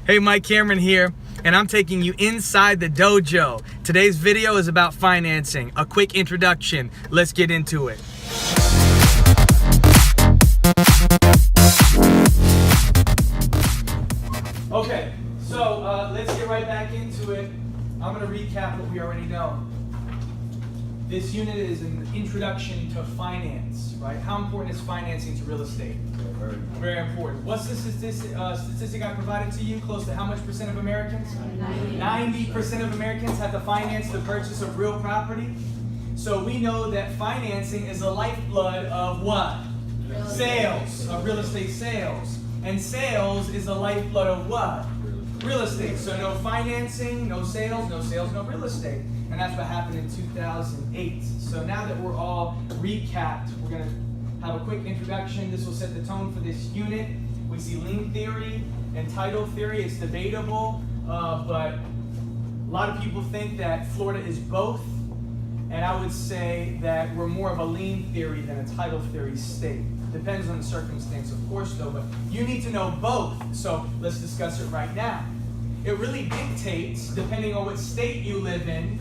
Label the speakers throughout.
Speaker 1: Hey, Mike Cameron here, and I'm taking you inside the dojo. Today's video is about financing. A quick introduction. Let's get into it. Okay, so let's get right back into it. I'm going to recap what we already know. This unit is an introduction to finance, right? How important is financing to real estate? Very important. What's the statistic I provided to you? Close to how much percent of Americans? 90% of Americans have to finance the purchase of real property. So we know that financing is the lifeblood of what? Sales, of real estate sales. And sales is the lifeblood of what? Real estate. So no financing, no sales, no real estate. And that's what happened in 2008. So now that we're all recapped, we're going to have a quick introduction. This will set the tone for this unit. We see lien theory and title theory. It's debatable, but a lot of people think that Florida is both. And I would say that we're more of a lien theory than a title theory state. Depends on the circumstance, of course, though, but you need to know both. So let's discuss it right now. It really dictates, depending on what state you live in.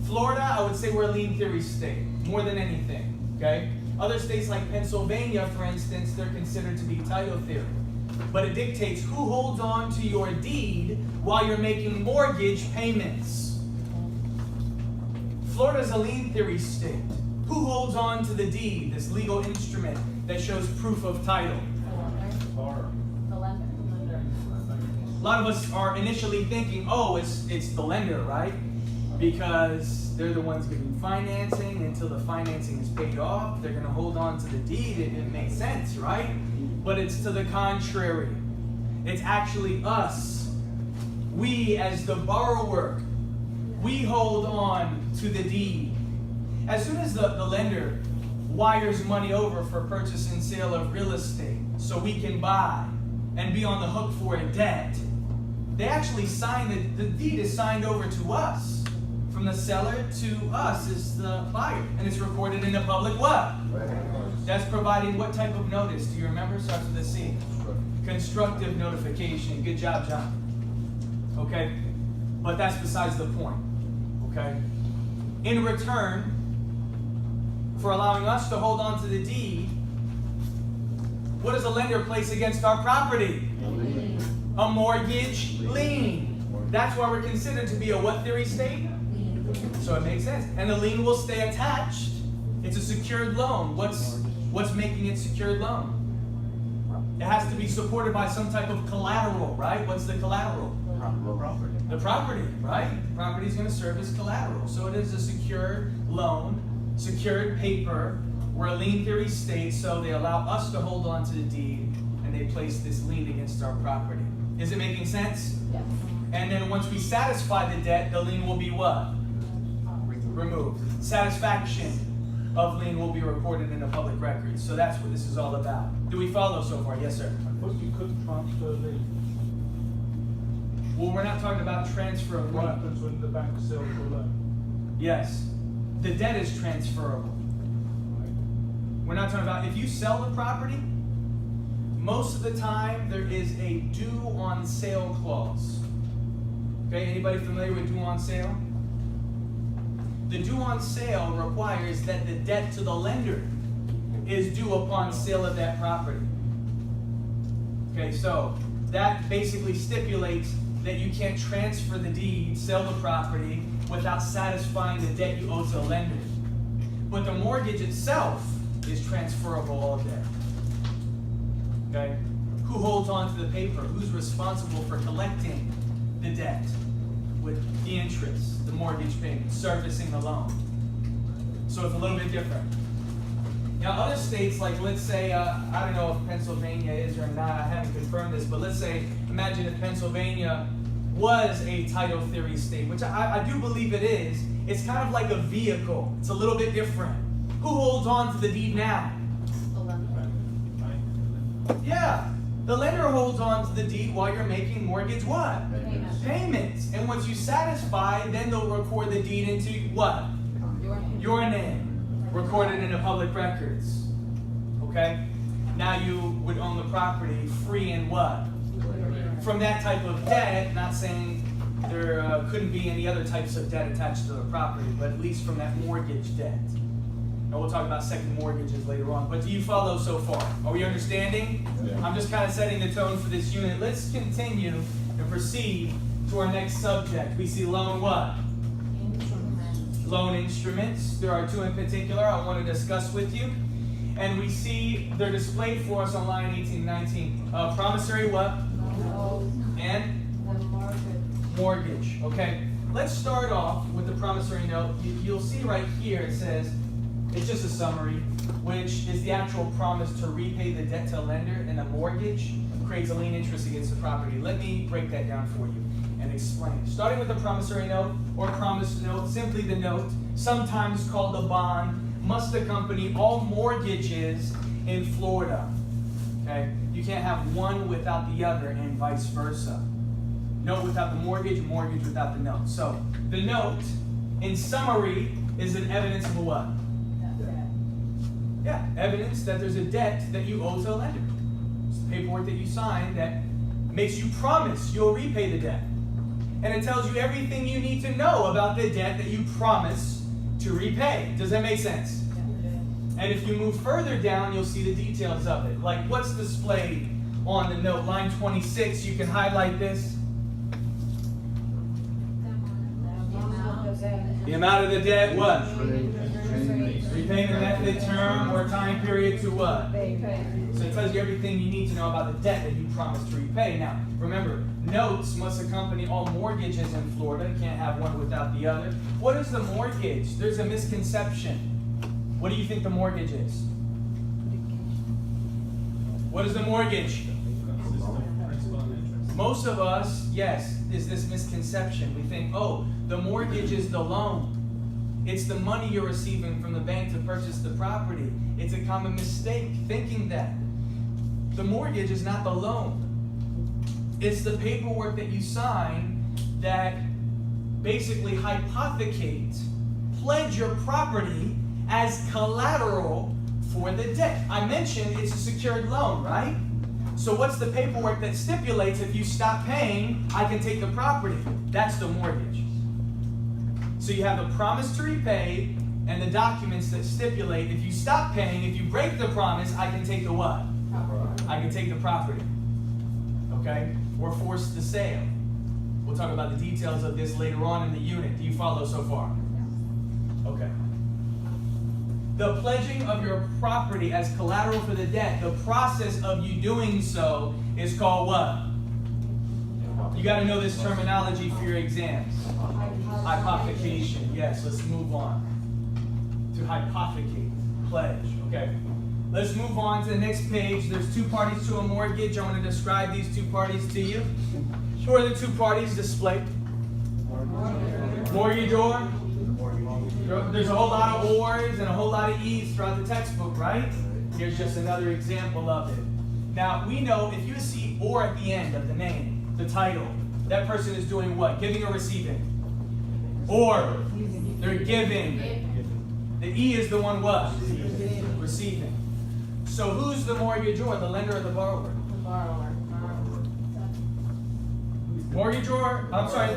Speaker 1: Florida, I would say we're a lien theory state, more than anything, okay? Other states like Pennsylvania, for instance, they're considered to be title theory. But it dictates who holds on to your deed while you're making mortgage payments. Florida's a lien theory state. Who holds on to the deed, this legal instrument that shows proof of title?
Speaker 2: The lender.
Speaker 1: A lot of us are initially thinking, oh, it's the lender, right? Because they're the ones giving financing. Until the financing is paid off, they're going to hold on to the deed. It makes sense, right? But it's to the contrary. It's actually us. We, as the borrower, we hold on to the deed. As soon as the lender wires money over for purchase and sale of real estate so we can buy and be on the hook for a debt, they actually sign the deed is signed over to us. From the seller to us is the buyer. And it's recorded in the public what? That's providing what type of notice? Do you remember? Starts with a C. Constructive notification. Good job, John. Okay? But that's besides the point. Okay? In return for allowing us to hold on to the deed, what does a lender place against our property? A mortgage lien. That's why we're considered to be a what theory state? So it makes sense. And the lien will stay attached. It's a secured loan. What's making it secured loan? It has to be supported by some type of collateral, right? What's the collateral? Property. The property, right? Property is going to serve as collateral. So it is a secured loan, secured paper. We're a lien theory state, so they allow us to hold on to the deed, and they place this lien against our property. Is it making sense?
Speaker 2: Yes.
Speaker 1: And then once we satisfy the debt, the lien will be what? Removed. Satisfaction of lien will be recorded in the public records. So that's what this is all about. Do we follow so far? Yes, sir.
Speaker 3: I thought you couldn't transfer lien.
Speaker 1: Well, we're not talking about transfer of
Speaker 3: What
Speaker 1: lien.
Speaker 3: happens when the bank sells your loan?
Speaker 1: Yes. The debt is transferable. We're not talking about if you sell the property, most of the time there is a due on sale clause. Okay, anybody familiar with due on sale? The due on sale requires that the debt to the lender is due upon sale of that property. Okay, so that basically stipulates that you can't transfer the deed, sell the property, without satisfying the debt you owe to the lender. But the mortgage itself is transferable all day. Okay? Who holds on to the paper? Who's responsible for collecting the debt with the interest, the mortgage payment, servicing the loan? So it's a little bit different. Now, other states, like let's say, I don't know if Pennsylvania is or not, I haven't confirmed this, but let's say, imagine if Pennsylvania was a title theory state, which I do believe it is. It's kind of like a vehicle. It's a little bit different. Who holds on to the deed now?
Speaker 2: The lender.
Speaker 1: Yeah. The lender holds on to the deed while you're making mortgage what?
Speaker 2: Payments.
Speaker 1: Payments. And once you satisfy, then they'll record the deed into what? Your name. Recorded in the public records. Okay? Now you would own the property free and what? from that type of debt, not saying there couldn't be any other types of debt attached to the property, but at least from that mortgage debt. And we'll talk about second mortgages later on. But do you follow so far? Are we understanding?
Speaker 4: Yeah.
Speaker 1: I'm just kind of setting the tone for this unit. Let's continue and proceed to our next subject. We see loan what? Loan instruments. There are two in particular I want to discuss with you. And we see they're displayed for us on line 1819. Promissory what? And? Mortgage. Okay. Let's start off with the promissory note. You'll see right here it says, it's just a summary, which is the actual promise to repay the debt to a lender, and a mortgage creates a lien interest against the property. Let me break that down for you and explain. Starting with the promissory note or promise note, simply the note, sometimes called a bond, must accompany all mortgages in Florida. Okay? You can't have one without the other and vice versa. Note without the mortgage, mortgage without the note. So, the note, in summary, is an evidence of what? Yeah, evidence that there's a debt that you owe to a lender. It's the paperwork that you sign that makes you promise you'll repay the debt. And it tells you everything you need to know about the debt that you promise to repay. Does that make sense? And if you move further down, you'll see the details of it. Like what's displayed on the note, line 26, you can highlight this. The amount of the debt, what? Repayment method, term, or time period to what? So it tells you everything you need to know about the debt that you promised to repay. Now, remember, notes must accompany all mortgages in Florida. You can't have one without the other. What is the mortgage? There's a misconception. What do you think the mortgage is? What is the mortgage? Most of us, yes, is this misconception. We think, oh, the mortgage is the loan. It's the money you're receiving from the bank to purchase the property. It's a common mistake thinking that. The mortgage is not the loan. It's the paperwork that you sign that basically hypothecate, pledge your property as collateral for the debt. I mentioned it's a secured loan, right? So what's the paperwork that stipulates if you stop paying, I can take the property? That's the mortgage. So you have the promise to repay and the documents that stipulate if you stop paying, if you break the promise, I can take the what? I can take the property. Okay? Or force the sale. We'll talk about the details of this later on in the unit. Do you follow so far? Okay. The pledging of your property as collateral for the debt, the process of you doing so is called what? You got to know this terminology for your exams. Hypothecation. Yes, let's move on. To hypothecate, pledge. Okay. Let's move on to the next page. There's two parties to a mortgage. I want to describe these two parties to you. Who are the two parties displayed? Mortgagor. There's a whole lot of O's and a whole lot of E's throughout the textbook, right? Here's just another example of it. Now, we know if you see or at the end of the name, the title, that person is doing what? Giving or receiving? Or. They're giving. The E is the one what? Receiving. So who's the mortgagor, the lender or the borrower?
Speaker 2: The borrower.
Speaker 1: Mortgagor, I'm sorry,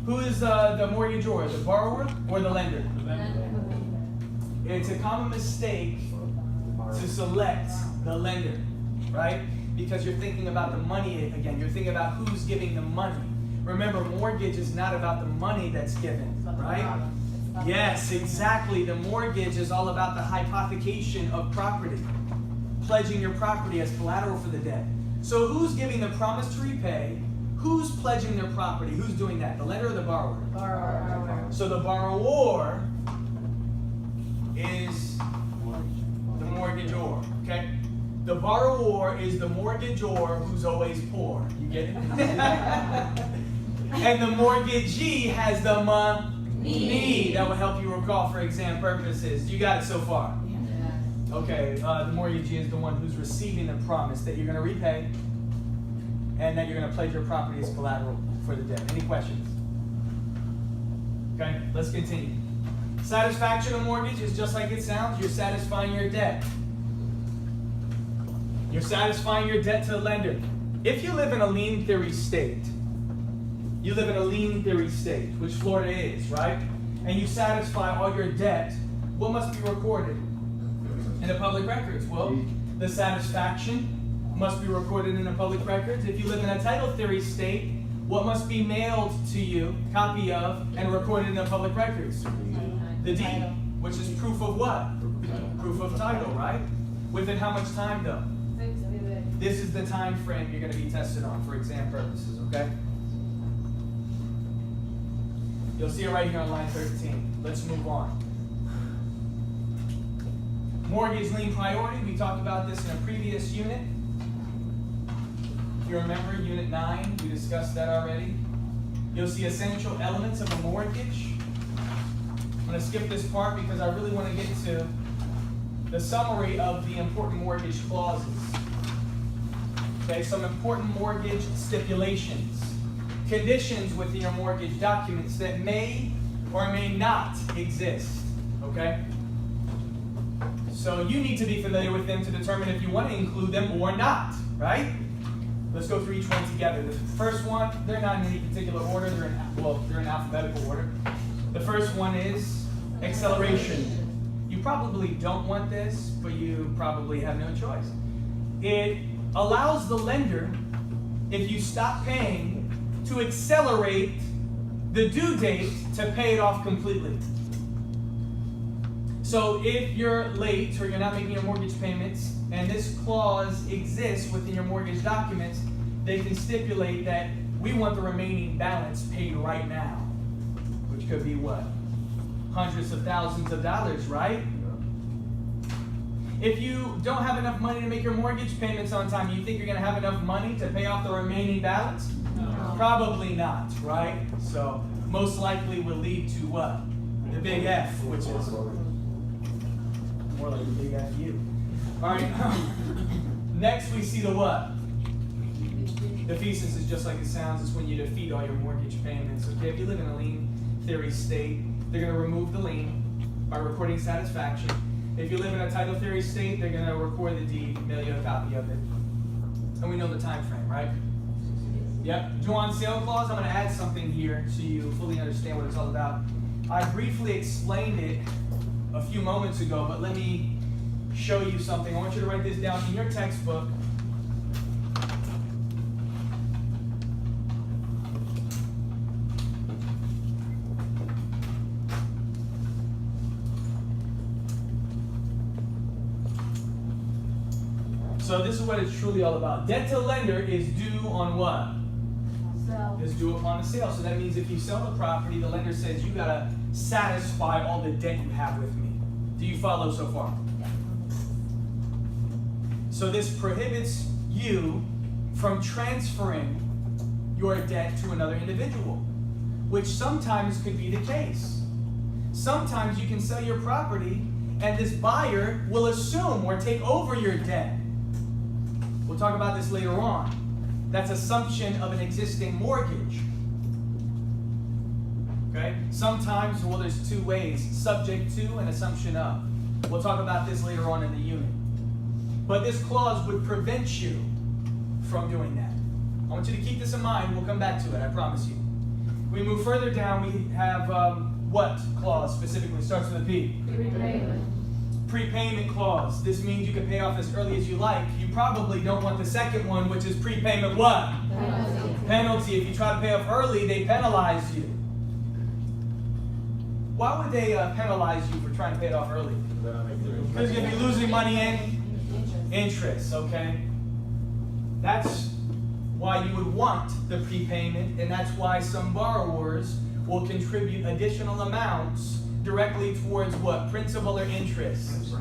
Speaker 1: who is the mortgagor, the borrower or the lender? It's a common mistake to select the lender, right? Because you're thinking about the money again. You're thinking about who's giving the money. Remember, mortgage is not about the money that's given, right? Yes, exactly. The mortgage is all about the hypothecation of property, pledging your property as collateral for the debt. So who's giving the promise to repay? Who's pledging their property? Who's doing that? The lender or the borrower?
Speaker 2: Borrower.
Speaker 1: So the borrower is the mortgagor, okay? The borrower is the mortgagor who's always poor. You get it? And the mortgagee has the money. That will help you recall for exam purposes. You got it so far?
Speaker 2: Yeah.
Speaker 1: Okay, the mortgagee is the one who's receiving the promise that you're going to repay and that you're going to pledge your property as collateral for the debt. Any questions? Okay, let's continue. Satisfaction of mortgage is just like it sounds. You're satisfying your debt. You're satisfying your debt to the lender. if you live in a lien theory state, which Florida is, right? And you satisfy all your debt, what must be recorded in the public records? Well, the satisfaction must be recorded in the public records. If you live in a title theory state, what must be mailed to you, copy of, and recorded in the public records? The deed, which is proof of what? Proof of title, right? Within how much time though? This is the time frame you're going to be tested on for exam purposes, okay? You'll see it right here on line 13. Let's move on. Mortgage lien priority, we talked about this in a previous unit. If you remember, unit 9, we discussed that already. You'll see essential elements of a mortgage. I'm going to skip this part because I really want to get to the summary of the important mortgage clauses. Okay, some important mortgage stipulations. Conditions within your mortgage documents that may or may not exist. Okay? So you need to be familiar with them to determine if you want to include them or not, right? Let's go through each one together. The first one, they're not in any particular order, they're in alphabetical order. The first one is acceleration. You probably don't want this, but you probably have no choice. It allows the lender, if you stop paying, to accelerate the due date to pay it off completely. So if you're late or you're not making your mortgage payments and this clause exists within your mortgage documents, they can stipulate that we want the remaining balance paid right now, which could be what? Hundreds of thousands of dollars, right? If you don't have enough money to make your mortgage payments on time, you think you're going to have enough money to pay off the remaining balance? No. Probably not, right? So most likely will lead to what? The big F, which is more like the big F you. All right. Next we see the what? Defeasance is just like it sounds. It's when you defeat all your mortgage payments. Okay, if you live in a lien theory state, they're going to remove the lien by recording satisfaction. If you live in a title theory state, they're going to record the deed, mail you a copy of it. And we know the time frame, right? Yep. Due on sale clause, I'm going to add something here so you fully understand what it's all about. I briefly explained it a few moments ago, but let me show you something. I want you to write this down in your textbook. So this is what it's truly all about. Debt to lender is due on what?
Speaker 2: Sale.
Speaker 1: Is due upon the sale. So that means if you sell the property, the lender says you gotta satisfy all the debt you have with me. Do you follow so far?
Speaker 2: Yeah.
Speaker 1: So this prohibits you from transferring your debt to another individual, which sometimes could be the case. Sometimes you can sell your property and this buyer will assume or take over your debt. We'll talk about this later on. That's assumption of an existing mortgage. Okay? Sometimes, well, there's two ways, subject to and assumption of. We'll talk about this later on in the unit. But this clause would prevent you from doing that. I want you to keep this in mind. We'll come back to it, I promise you. We move further down, we have what clause specifically? Starts with a P.
Speaker 2: Prepayment.
Speaker 1: Prepayment clause. This means you can pay off as early as you like. You probably don't want the second one, which is prepayment what?
Speaker 2: Penalty.
Speaker 1: Penalty. If you try to pay off early, they penalize you. Why would they penalize you for trying to pay it off early? Because you're going to be losing money in interest, okay? That's why you would want the prepayment, and that's why some borrowers will contribute additional amounts directly towards what? Principal or interest?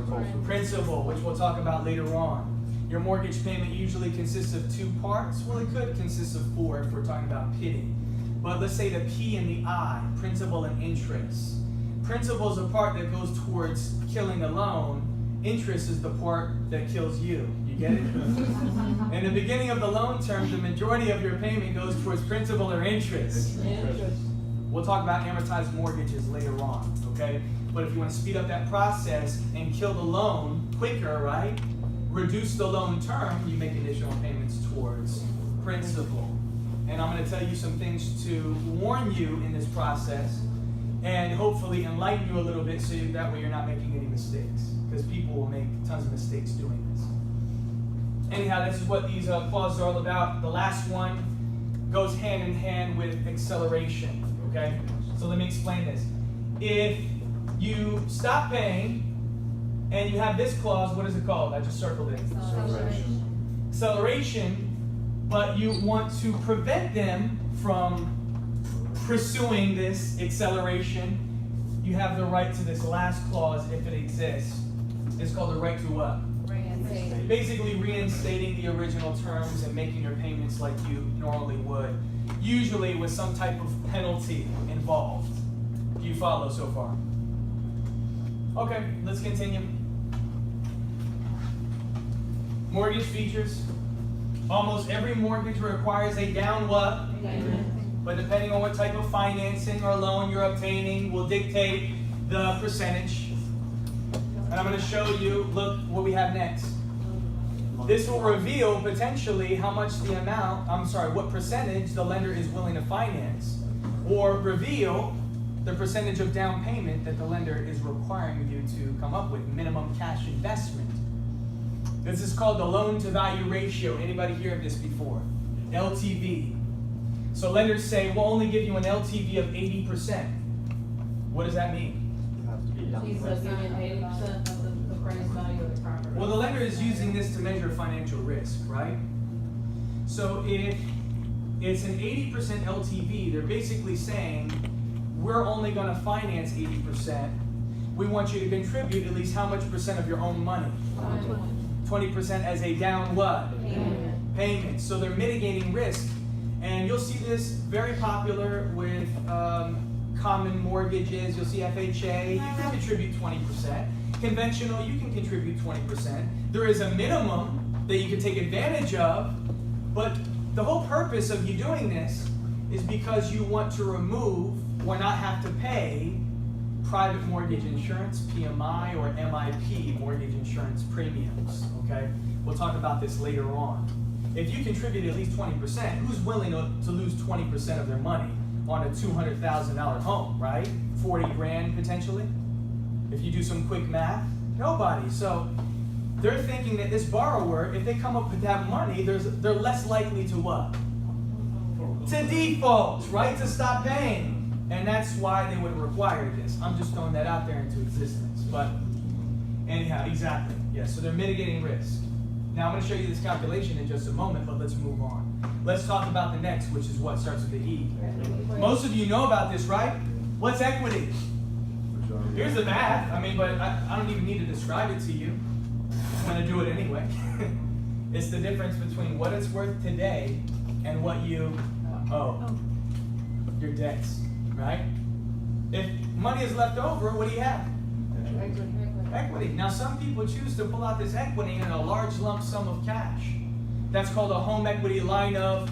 Speaker 1: Principal, which we'll talk about later on. Your mortgage payment usually consists of two parts. Well, it could consist of four if we're talking about pitting. But let's say the P and the I, principal and interest. Principal is the part that goes towards killing the loan. Interest is the part that kills you. You get it? In the beginning of the loan term, the majority of your payment goes towards principal or interest. We'll talk about amortized mortgages later on, okay? But if you want to speed up that process and kill the loan quicker, right? Reduce the loan term, you make additional payments towards principal. And I'm going to tell you some things to warn you in this process and hopefully enlighten you a little bit so that way you're not making any mistakes. Because people will make tons of mistakes doing this. Anyhow, this is what these clauses are all about. The last one goes hand in hand with acceleration. Okay? So let me explain this. If you stop paying and you have this clause, what is it called? I just circled it. Acceleration, but you want to prevent them from pursuing this acceleration, you have the right to this last clause if it exists. It's called the right to what?
Speaker 2: Reinstate.
Speaker 1: Basically reinstating the original terms and making your payments like you normally would, usually with some type of penalty involved. Do you follow so far? Okay, let's continue. Mortgage features. Almost every mortgage requires a down what? But depending on what type of financing or loan you're obtaining will dictate the percentage. And I'm going to show you, look what we have next. This will reveal potentially how much the amount, what percentage the lender is willing to finance, or reveal the percentage of down payment that the lender is requiring you to come up with, minimum cash investment. This is called the loan to value ratio. Anybody hear of this before? LTV. So lenders say, we'll only give you an LTV of 80%. What does that mean?
Speaker 2: She says you get 80% of the appraised value of the property.
Speaker 1: Well, the lender is using this to measure financial risk, right? So if it's an 80% LTV, they're basically saying, we're only going to finance 80%. We want you to contribute at least how much percent of your own money? 20% as a down what? Payment. So they're mitigating risk. And you'll see this very popular with common mortgages. You'll see FHA, you can contribute 20%. Conventional, you can contribute 20%. There is a minimum that you can take advantage of, but the whole purpose of you doing this is because you want to remove or not have to pay private mortgage insurance, PMI, or MIP, mortgage insurance premiums, okay? We'll talk about this later on. If you contribute at least 20%, who's willing to lose 20% of their money on a $200,000 home, right? 40 grand potentially? If you do some quick math, nobody. So they're thinking that this borrower, if they come up with that money, they're less likely to what? To default, right? To stop paying. And that's why they would require this. I'm just throwing that out there into existence. But anyhow, exactly. Yeah, so they're mitigating risk. Now I'm going to show you this calculation in just a moment, but let's move on. Let's talk about the next, which is what starts with the E. Most of you know about this, right? What's equity? Here's the math. But I don't even need to describe it to you. I'm going to do it anyway. It's the difference between what it's worth today and what you owe. Your debts, right? If money is left over, what do you have? Equity. Now some people choose to pull out this equity in a large lump sum of cash. That's called a home equity line of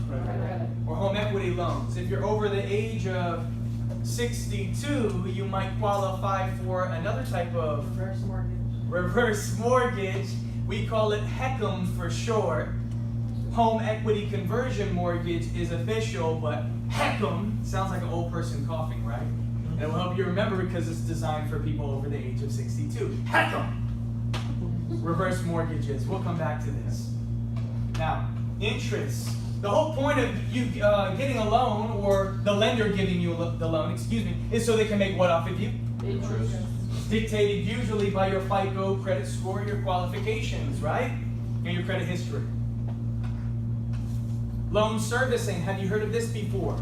Speaker 1: or home equity loans. If you're over the age of 62, you might qualify for another type of reverse mortgage. We call it HECM for short. Home equity conversion mortgage is official, but HECM sounds like an old person coughing, right? And it will help you remember because it's designed for people over the age of 62. HECM! Reverse mortgages. We'll come back to this. Now, interest. The whole point of you getting a loan, or the lender giving you the loan, is so they can make what off of you?
Speaker 2: Interest.
Speaker 1: Dictated usually by your FICO credit score, your qualifications, right? And your credit history. Loan servicing. Have you heard of this before?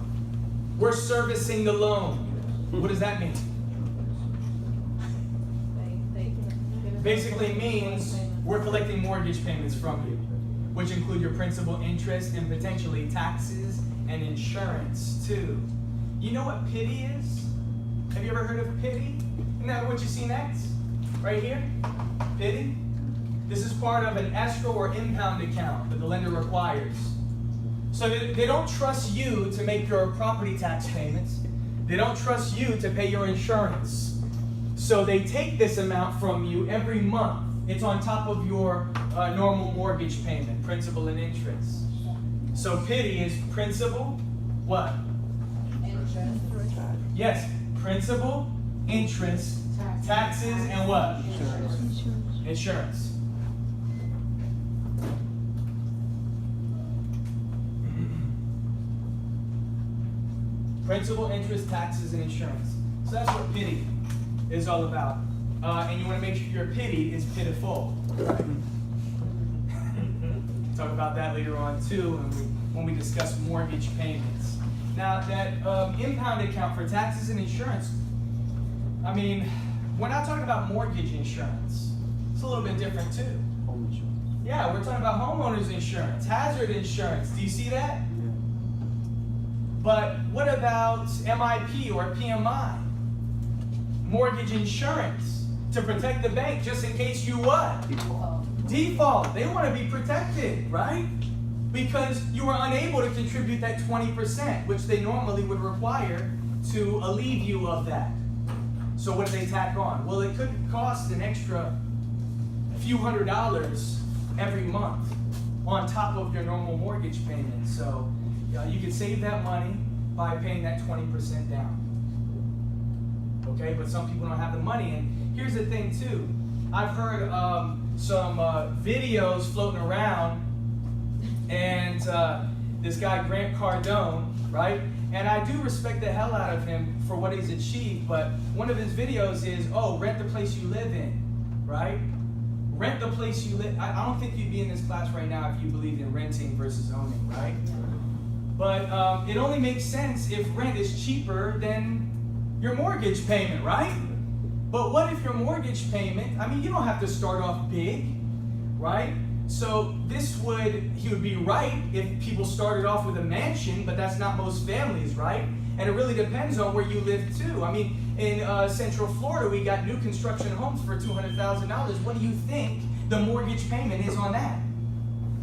Speaker 1: We're servicing the loan. What does that mean? Basically means we're collecting mortgage payments from you, which include your principal, interest, and potentially taxes and insurance too. You know what pity is? Have you ever heard of pity? Isn't that what you see next? Right here? Pity? This is part of an escrow or impound account that the lender requires. So they don't trust you to make your property tax payments. They don't trust you to pay your insurance. So they take this amount from you every month. It's on top of your normal mortgage payment, principal and interest. So pity is principal, what?
Speaker 2: Interest.
Speaker 1: Yes, principal, interest, taxes, and what? Insurance. Principal, interest, taxes, and insurance. So that's what pity is all about. And you want to make sure your pity is pitiful. Right? Talk about that later on too when we discuss mortgage payments. Now that impound account for taxes and insurance, I mean, we're not talking about mortgage insurance. It's a little bit different too.
Speaker 4: Home insurance.
Speaker 1: Yeah, we're talking about homeowners insurance, hazard insurance. Do you see that? But what about MIP or PMI? Mortgage insurance to protect the bank just in case you what? Default. They want to be protected, right? Because you were unable to contribute that 20%, which they normally would require to alleviate you of that. So what do they tack on? Well, it could cost an extra few $100s every month on top of your normal mortgage payment. So you could save that money by paying that 20% down. Okay, but some people don't have the money. And here's the thing too. I've heard some videos floating around, and this guy Grant Cardone, right? And I do respect the hell out of him for what he's achieved, but one of his videos is, oh, rent the place you live in, right? Rent the place you live. I don't think you'd be in this class right now if you believed in renting versus owning, right? But it only makes sense if rent is cheaper than your mortgage payment, right? But what if your mortgage payment, I mean, you don't have to start off big, right? So he would be right if people started off with a mansion, but that's not most families, right? And it really depends on where you live too. I mean, in Central Florida, we got new construction homes for $200,000. What do you think the mortgage payment is on that?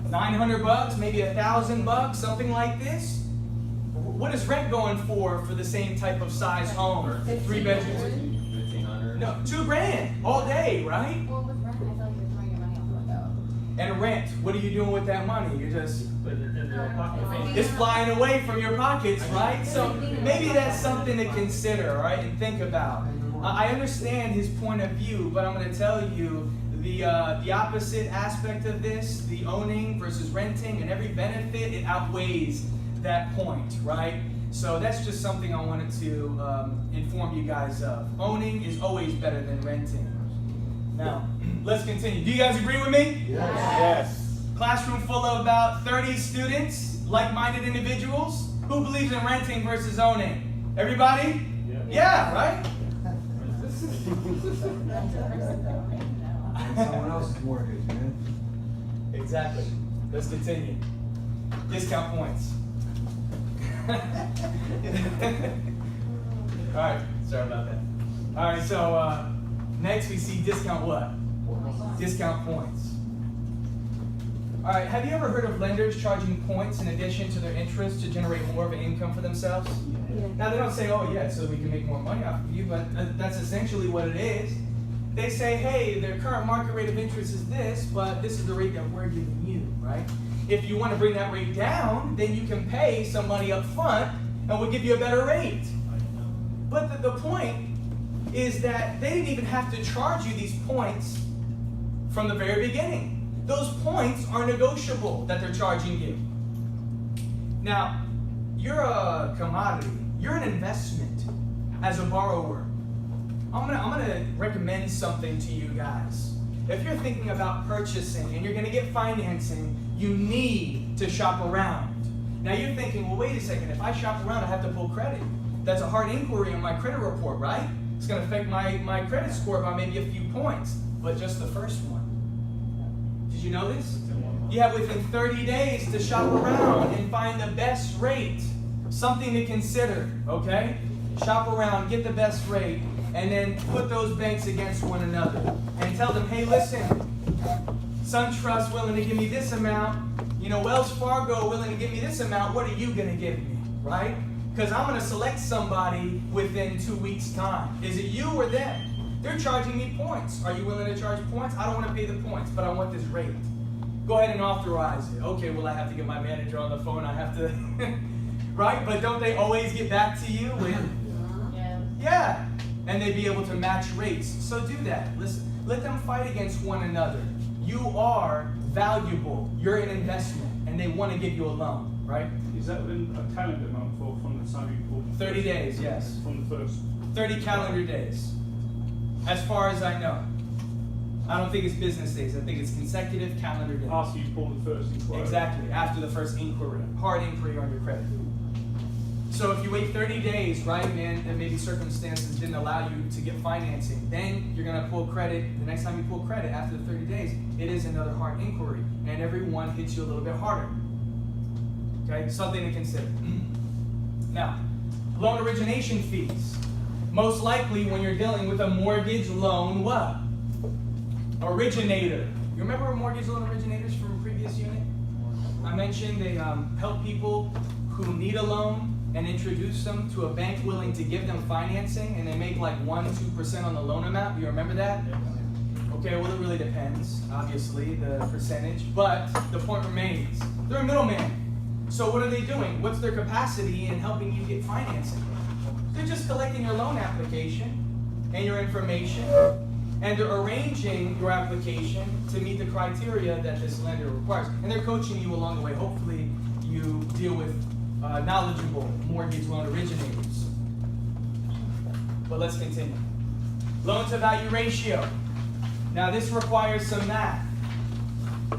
Speaker 1: $900, maybe $1,000, something like this? What is rent going for the same type of size home? 3 bedrooms?
Speaker 4: 1,500.
Speaker 1: No, $2,000 all day, right?
Speaker 2: Well, with rent, I feel like you're throwing your money out the window.
Speaker 1: And rent, what are you doing with that money? You're just,
Speaker 3: Put it in their pocket.
Speaker 1: it's flying away from your pockets, right? So maybe that's something to consider, right, and think about. I understand his point of view, but I'm going to tell you the opposite aspect of this, the owning versus renting, and every benefit, it outweighs that point, right? So that's just something I wanted to inform you guys of. Owning is always better than renting. Now, let's continue. Do you guys agree with me?
Speaker 4: Yes.
Speaker 1: Classroom full of about 30 students, like-minded individuals. Who believes in renting versus owning? Everybody? Yeah, right?
Speaker 4: Someone else's mortgage, man.
Speaker 1: Exactly. Let's continue. Discount points. Alright, sorry about that. Alright, so next we see discount what? Discount points. Alright, have you ever heard of lenders charging points in addition to their interest to generate more of an income for themselves? Now they don't say, oh yeah, so we can make more money off of you, but that's essentially what it is. They say, hey, their current market rate of interest is this, but this is the rate that we're giving you, right? If you want to bring that rate down, then you can pay some money up front and we'll give you a better rate. But the point is that they didn't even have to charge you these points from the very beginning. Those points are negotiable that they're charging you. Now, you're a commodity. You're an investment as a borrower. I'm gonna recommend something to you guys. If you're thinking about purchasing and you're gonna get financing, you need to shop around. Now you're thinking, well, wait a second, if I shop around, I have to pull credit. That's a hard inquiry on my credit report, right? It's gonna affect my credit score by maybe a few points, but just the first one. Did you know this? You have within 30 days to shop around and find the best rate. Something to consider, okay? Shop around, get the best rate, and then put those banks against one another. And tell them, hey, listen, SunTrust willing to give me this amount, Wells Fargo willing to give me this amount, what are you gonna give me, right? Because I'm gonna select somebody within 2 weeks' time. Is it you or them? They're charging me points. Are you willing to charge points? I don't wanna pay the points, but I want this rate. Go ahead and authorize it. Okay, well, I have to get my manager on the phone. I have to, right? But don't they always get back to you when,
Speaker 2: Yeah.
Speaker 1: yeah, and they'd be able to match rates. So do that. Listen, let them fight against one another. You are valuable. You're an investment, and they want to give you a loan, right?
Speaker 3: Is that within a calendar month or from the time you pulled?
Speaker 1: 30 days, yes.
Speaker 3: From the first.
Speaker 1: 30 calendar days, as far as I know. I don't think it's business days. I think it's consecutive calendar days.
Speaker 3: After you pulled the first inquiry.
Speaker 1: Exactly, after the first inquiry, hard inquiry on your credit. So if you wait 30 days, right, and maybe circumstances didn't allow you to get financing, then you're going to pull credit. The next time you pull credit after the 30 days, it is another hard inquiry, and everyone hits you a little bit harder. Okay, something to consider. Now, loan origination fees. Most likely when you're dealing with a mortgage loan, what? Originator. You remember mortgage loan originators from a previous unit? I mentioned they help people who need a loan and introduce them to a bank willing to give them financing, and they make like 1-2% on the loan amount. You remember that? Okay, well, it really depends, obviously, the percentage, but the point remains, they're a middleman. So what are they doing? What's their capacity in helping you get financing? They're just collecting your loan application and your information, and they're arranging your application to meet the criteria that this lender requires. And they're coaching you along the way. Hopefully you deal with knowledgeable mortgage loan originators. But let's continue. Loan to value ratio. Now this requires some math.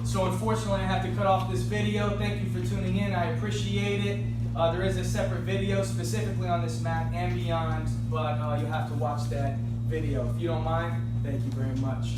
Speaker 1: So unfortunately I have to cut off this video. Thank you for tuning in. I appreciate it. There is a separate video specifically on this math and beyond, but you'll have to watch that video. If you don't mind, thank you very much.